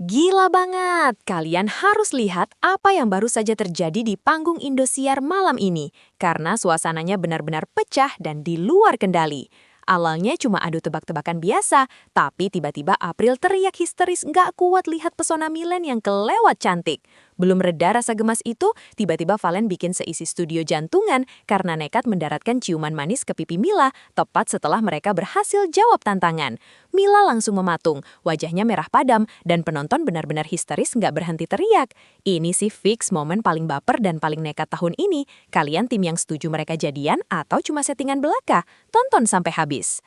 Gila banget! Kalian harus lihat apa yang baru saja terjadi di panggung Indosiar malam ini, karena suasananya benar-benar pecah dan di luar kendali. Awalnya cuma adu tebak-tebakan biasa, tapi tiba-tiba April teriak histeris nggak kuat lihat pesona Milen yang kelewat cantik. Belum reda rasa gemas itu, tiba-tiba Valen bikin seisi studio jantungan karena nekat mendaratkan ciuman manis ke pipi Mila, tepat setelah mereka berhasil jawab tantangan. Mila langsung mematung, wajahnya merah padam, dan penonton benar-benar histeris nggak berhenti teriak. Ini sih fix momen paling baper dan paling nekat tahun ini. Kalian tim yang setuju mereka jadian atau cuma settingan belaka? Tonton sampai habis.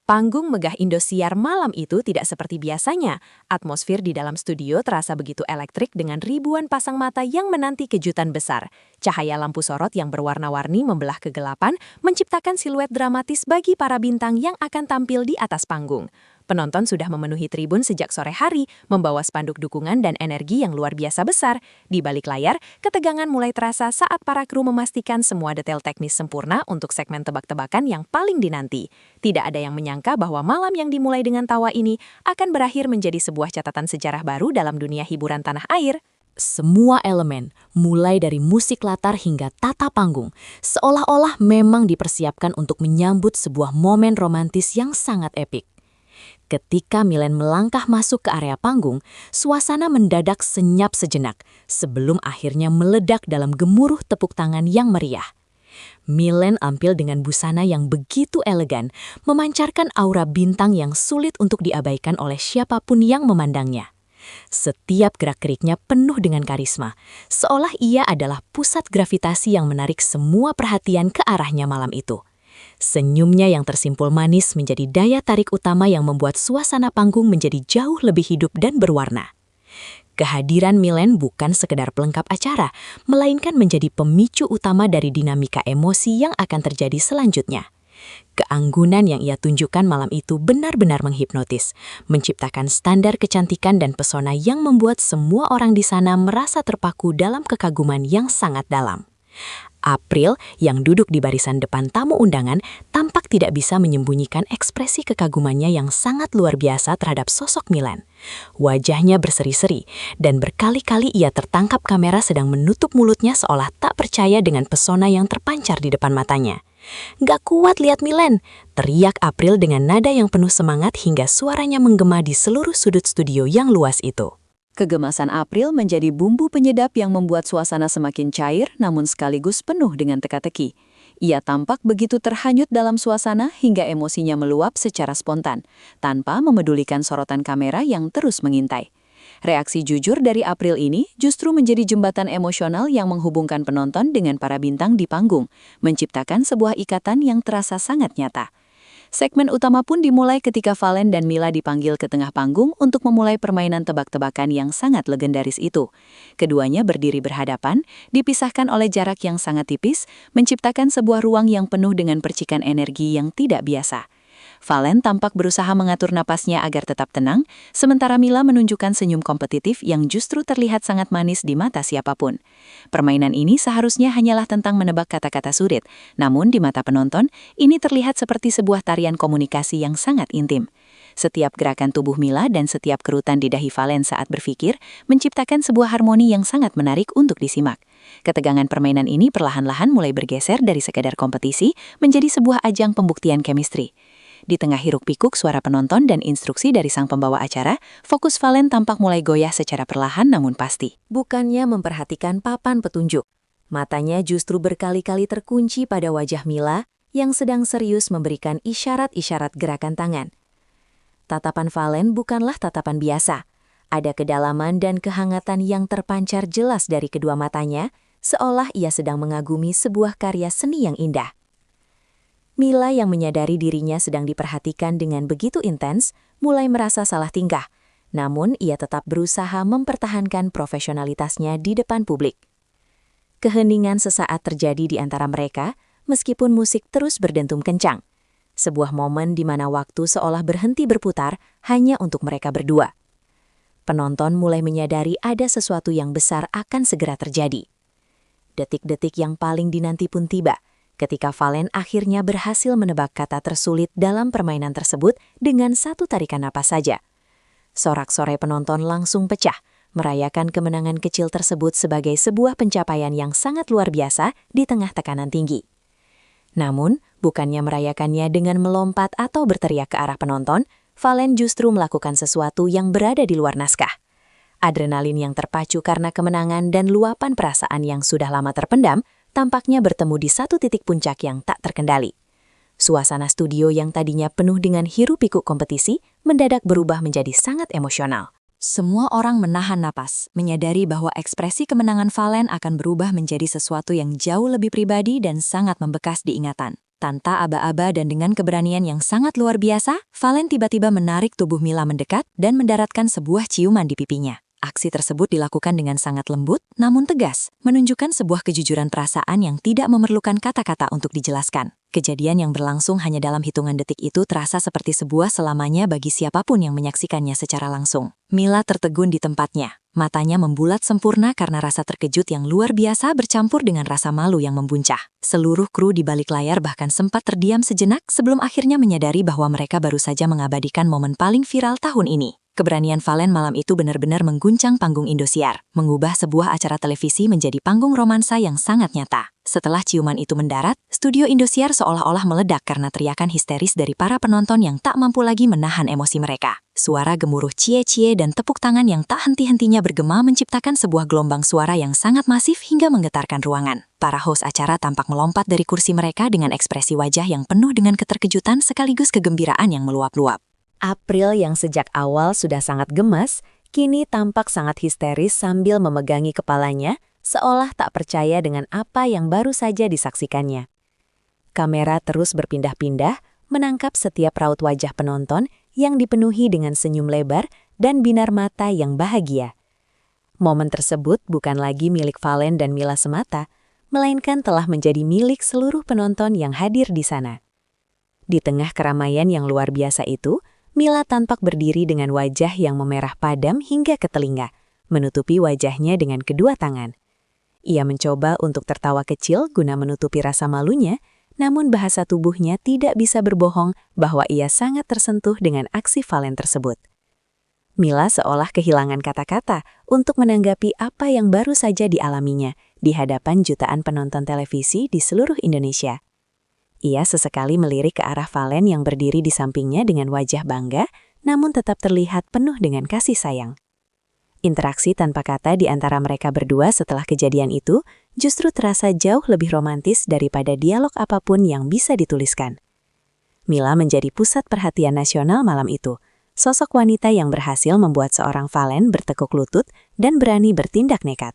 Panggung megah Indosiar malam itu tidak seperti biasanya. Atmosfer di dalam studio terasa begitu elektrik dengan ribuan pasang mata yang menanti kejutan besar. Cahaya lampu sorot yang berwarna-warni membelah kegelapan, menciptakan siluet dramatis bagi para bintang yang akan tampil di atas panggung. Penonton sudah memenuhi tribun sejak sore hari, membawa spanduk dukungan dan energi yang luar biasa besar. Di balik layar, ketegangan mulai terasa saat para kru memastikan semua detail teknis sempurna untuk segmen tebak-tebakan yang paling dinanti. Tidak ada yang menyangka bahwa malam yang dimulai dengan tawa ini akan berakhir menjadi sebuah catatan sejarah baru dalam dunia hiburan tanah air. Semua elemen, mulai dari musik latar hingga tata panggung, seolah-olah memang dipersiapkan untuk menyambut sebuah momen romantis yang sangat epik. Ketika Milen melangkah masuk ke area panggung, suasana mendadak senyap sejenak sebelum akhirnya meledak dalam gemuruh tepuk tangan yang meriah. Milen tampil dengan busana yang begitu elegan, memancarkan aura bintang yang sulit untuk diabaikan oleh siapapun yang memandangnya. Setiap gerak-geriknya penuh dengan karisma, seolah ia adalah pusat gravitasi yang menarik semua perhatian ke arahnya malam itu. Senyumnya yang tersimpul manis menjadi daya tarik utama yang membuat suasana panggung menjadi jauh lebih hidup dan berwarna. Kehadiran Milen bukan sekedar pelengkap acara, melainkan menjadi pemicu utama dari dinamika emosi yang akan terjadi selanjutnya. Keanggunan yang ia tunjukkan malam itu benar-benar menghipnotis, menciptakan standar kecantikan dan pesona yang membuat semua orang di sana merasa terpaku dalam kekaguman yang sangat dalam. April, yang duduk di barisan depan tamu undangan, tampak tidak bisa menyembunyikan ekspresi kekagumannya yang sangat luar biasa terhadap sosok Milen. Wajahnya berseri-seri, dan berkali-kali ia tertangkap kamera sedang menutup mulutnya seolah tak percaya dengan pesona yang terpancar di depan matanya. "Gak kuat lihat Milen!" teriak April dengan nada yang penuh semangat hingga suaranya menggema di seluruh sudut studio yang luas itu. Kegemasan April menjadi bumbu penyedap yang membuat suasana semakin cair namun sekaligus penuh dengan teka-teki. Ia tampak begitu terhanyut dalam suasana hingga emosinya meluap secara spontan, tanpa memedulikan sorotan kamera yang terus mengintai. Reaksi jujur dari April ini justru menjadi jembatan emosional yang menghubungkan penonton dengan para bintang di panggung, menciptakan sebuah ikatan yang terasa sangat nyata. Segmen utama pun dimulai ketika Valen dan Mila dipanggil ke tengah panggung untuk memulai permainan tebak-tebakan yang sangat legendaris itu. Keduanya berdiri berhadapan, dipisahkan oleh jarak yang sangat tipis, menciptakan sebuah ruang yang penuh dengan percikan energi yang tidak biasa. Valen tampak berusaha mengatur napasnya agar tetap tenang, sementara Mila menunjukkan senyum kompetitif yang justru terlihat sangat manis di mata siapapun. Permainan ini seharusnya hanyalah tentang menebak kata-kata sulit, namun di mata penonton, ini terlihat seperti sebuah tarian komunikasi yang sangat intim. Setiap gerakan tubuh Mila dan setiap kerutan di dahi Valen saat berpikir menciptakan sebuah harmoni yang sangat menarik untuk disimak. Ketegangan permainan ini perlahan-lahan mulai bergeser dari sekadar kompetisi menjadi sebuah ajang pembuktian chemistry. Di tengah hiruk-pikuk suara penonton dan instruksi dari sang pembawa acara, fokus Valen tampak mulai goyah secara perlahan namun pasti. Bukannya memperhatikan papan petunjuk, matanya justru berkali-kali terkunci pada wajah Mila yang sedang serius memberikan isyarat-isyarat gerakan tangan. Tatapan Valen bukanlah tatapan biasa. Ada kedalaman dan kehangatan yang terpancar jelas dari kedua matanya, seolah ia sedang mengagumi sebuah karya seni yang indah. Mila yang menyadari dirinya sedang diperhatikan dengan begitu intens, mulai merasa salah tingkah. Namun ia tetap berusaha mempertahankan profesionalitasnya di depan publik. Keheningan sesaat terjadi di antara mereka, meskipun musik terus berdentum kencang. Sebuah momen di mana waktu seolah berhenti berputar hanya untuk mereka berdua. Penonton mulai menyadari ada sesuatu yang besar akan segera terjadi. Detik-detik yang paling dinanti pun tiba, ketika Valen akhirnya berhasil menebak kata tersulit dalam permainan tersebut dengan satu tarikan napas saja. Sorak-sorai penonton langsung pecah, merayakan kemenangan kecil tersebut sebagai sebuah pencapaian yang sangat luar biasa di tengah tekanan tinggi. Namun, bukannya merayakannya dengan melompat atau berteriak ke arah penonton, Valen justru melakukan sesuatu yang berada di luar naskah. Adrenalin yang terpacu karena kemenangan dan luapan perasaan yang sudah lama terpendam tampaknya bertemu di satu titik puncak yang tak terkendali. Suasana studio yang tadinya penuh dengan hiruk-pikuk kompetisi mendadak berubah menjadi sangat emosional. Semua orang menahan napas, menyadari bahwa ekspresi kemenangan Valen akan berubah menjadi sesuatu yang jauh lebih pribadi dan sangat membekas di ingatan. Tanpa aba-aba dan dengan keberanian yang sangat luar biasa, Valen tiba-tiba menarik tubuh Mila mendekat dan mendaratkan sebuah ciuman di pipinya. Aksi tersebut dilakukan dengan sangat lembut, namun tegas, menunjukkan sebuah kejujuran perasaan yang tidak memerlukan kata-kata untuk dijelaskan. Kejadian yang berlangsung hanya dalam hitungan detik itu terasa seperti sebuah selamanya bagi siapapun yang menyaksikannya secara langsung. Mila tertegun di tempatnya. Matanya membulat sempurna karena rasa terkejut yang luar biasa bercampur dengan rasa malu yang membuncah. Seluruh kru di balik layar bahkan sempat terdiam sejenak sebelum akhirnya menyadari bahwa mereka baru saja mengabadikan momen paling viral tahun ini. Keberanian Valen malam itu benar-benar mengguncang panggung Indosiar, mengubah sebuah acara televisi menjadi panggung romansa yang sangat nyata. Setelah ciuman itu mendarat, studio Indosiar seolah-olah meledak karena teriakan histeris dari para penonton yang tak mampu lagi menahan emosi mereka. Suara gemuruh cie-cie dan tepuk tangan yang tak henti-hentinya bergema menciptakan sebuah gelombang suara yang sangat masif hingga menggetarkan ruangan. Para host acara tampak melompat dari kursi mereka dengan ekspresi wajah yang penuh dengan keterkejutan sekaligus kegembiraan yang meluap-luap. April yang sejak awal sudah sangat gemas, kini tampak sangat histeris sambil memegangi kepalanya, seolah tak percaya dengan apa yang baru saja disaksikannya. Kamera terus berpindah-pindah, menangkap setiap raut wajah penonton yang dipenuhi dengan senyum lebar dan binar mata yang bahagia. Momen tersebut bukan lagi milik Valen dan Mila semata, melainkan telah menjadi milik seluruh penonton yang hadir di sana. Di tengah keramaian yang luar biasa itu, Mila tampak berdiri dengan wajah yang memerah padam hingga ke telinga, menutupi wajahnya dengan kedua tangan. Ia mencoba untuk tertawa kecil guna menutupi rasa malunya, namun bahasa tubuhnya tidak bisa berbohong bahwa ia sangat tersentuh dengan aksi Valen tersebut. Mila seolah kehilangan kata-kata untuk menanggapi apa yang baru saja dialaminya di hadapan jutaan penonton televisi di seluruh Indonesia. Ia sesekali melirik ke arah Valen yang berdiri di sampingnya dengan wajah bangga, namun tetap terlihat penuh dengan kasih sayang. Interaksi tanpa kata di antara mereka berdua setelah kejadian itu justru terasa jauh lebih romantis daripada dialog apapun yang bisa dituliskan. Mila menjadi pusat perhatian nasional malam itu, sosok wanita yang berhasil membuat seorang Valen bertekuk lutut dan berani bertindak nekat.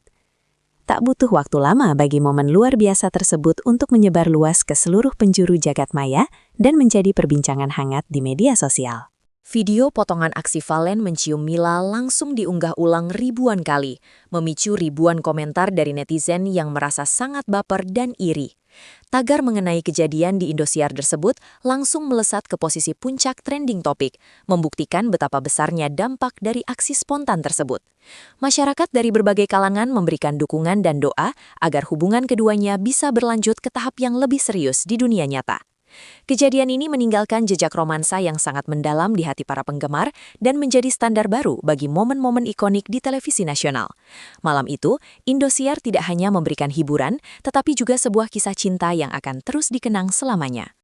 Tak butuh waktu lama bagi momen luar biasa tersebut untuk menyebar luas ke seluruh penjuru jagat maya dan menjadi perbincangan hangat di media sosial. Video potongan aksi Valen mencium Mila langsung diunggah ulang ribuan kali, memicu ribuan komentar dari netizen yang merasa sangat baper dan iri. Tagar mengenai kejadian di Indosiar tersebut langsung melesat ke posisi puncak trending topik, membuktikan betapa besarnya dampak dari aksi spontan tersebut. Masyarakat dari berbagai kalangan memberikan dukungan dan doa agar hubungan keduanya bisa berlanjut ke tahap yang lebih serius di dunia nyata. Kejadian ini meninggalkan jejak romansa yang sangat mendalam di hati para penggemar dan menjadi standar baru bagi momen-momen ikonik di televisi nasional. Malam itu, Indosiar tidak hanya memberikan hiburan, tetapi juga sebuah kisah cinta yang akan terus dikenang selamanya.